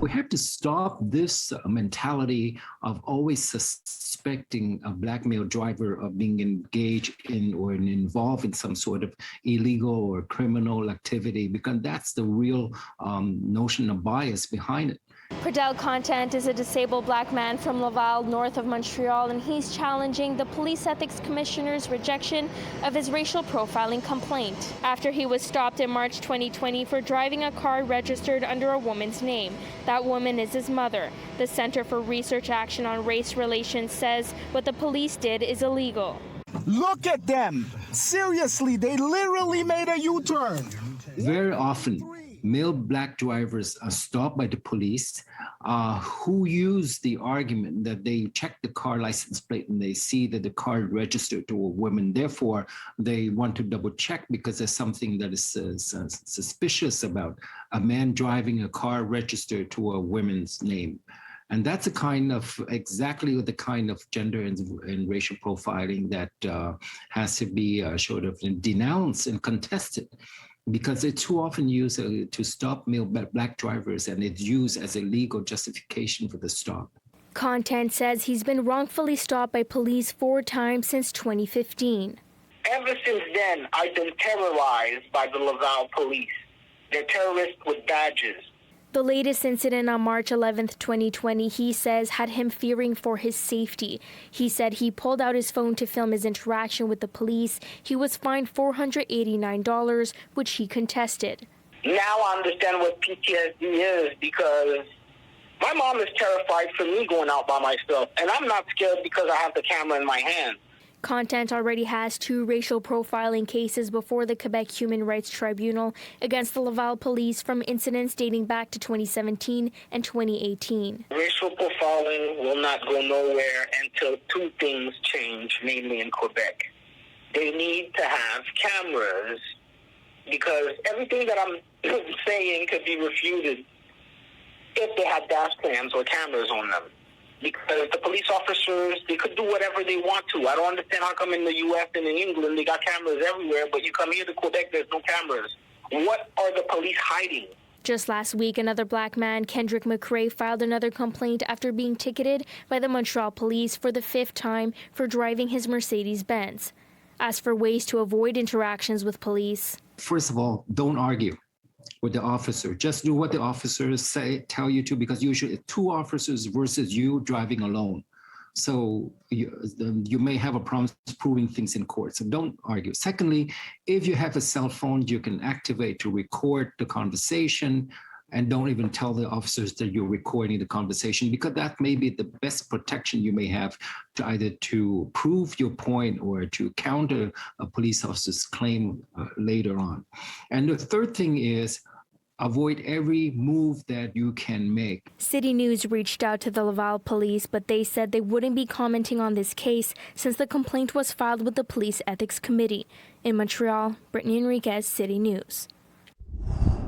We have to stop this mentality of always suspecting a black male driver of being engaged in or involved in some sort of illegal or criminal activity, because that's the real notion of bias behind it. Pradel Content is a disabled black man from Laval, north of Montreal, and he's challenging the Police Ethics Commissioner's rejection of his racial profiling complaint after he was stopped in March 2020 for driving a car registered under a woman's name. That woman is his mother. The Center for Research Action on Race Relations says what the police did is illegal. Look at them! Seriously, they literally made a U-turn. Very often, male black drivers are stopped by the police who use the argument that they check the car license plate and they see that the car is registered to a woman. Therefore, they want to double check because there's something that is suspicious about a man driving a car registered to a woman's name. And that's exactly the kind of gender and racial profiling that has to be sort of denounced and contested, because it's too often used to stop male black drivers, and it's used as a legal justification for the stop. Content says he's been wrongfully stopped by police 4 times since 2015. Ever since then, I've been terrorized by the Laval police. They're terrorists with badges. The latest incident on March 11th, 2020, he says had him fearing for his safety. He said he pulled out his phone to film his interaction with the police. He was fined $489, which he contested. Now I understand what PTSD is, because my mom is terrified for me going out by myself, and I'm not scared because I have the camera in my hand. Content already has 2 racial profiling cases before the Quebec Human Rights Tribunal against the Laval police from incidents dating back to 2017 and 2018. Racial profiling will not go nowhere until 2 things change, mainly in Quebec. They need to have cameras, because everything that I'm saying could be refuted if they had dash cams or cameras on them. Because the police officers, they could do whatever they want to. I don't understand how come in the U.S. and in England they got cameras everywhere, but you come here to Quebec, there's no cameras. What are the police hiding? Just last week, another black man, Kendrick McRae, filed another complaint after being ticketed by the Montreal police for the 5th time for driving his Mercedes-Benz. As for ways to avoid interactions with police, first of all, don't argue with the officer. Just do what the officers tell you to, because usually 2 officers versus you driving alone. So you may have a problem proving things in court. So don't argue. Secondly, if you have a cell phone, you can activate to record the conversation, and don't even tell the officers that you're recording the conversation, because that may be the best protection you may have to either to prove your point or to counter a police officer's claim later on. And the third thing is avoid every move that you can make. City News reached out to the Laval police, but they said they wouldn't be commenting on this case since the complaint was filed with the Police Ethics Committee. In Montreal, Brittany Henriques, City News.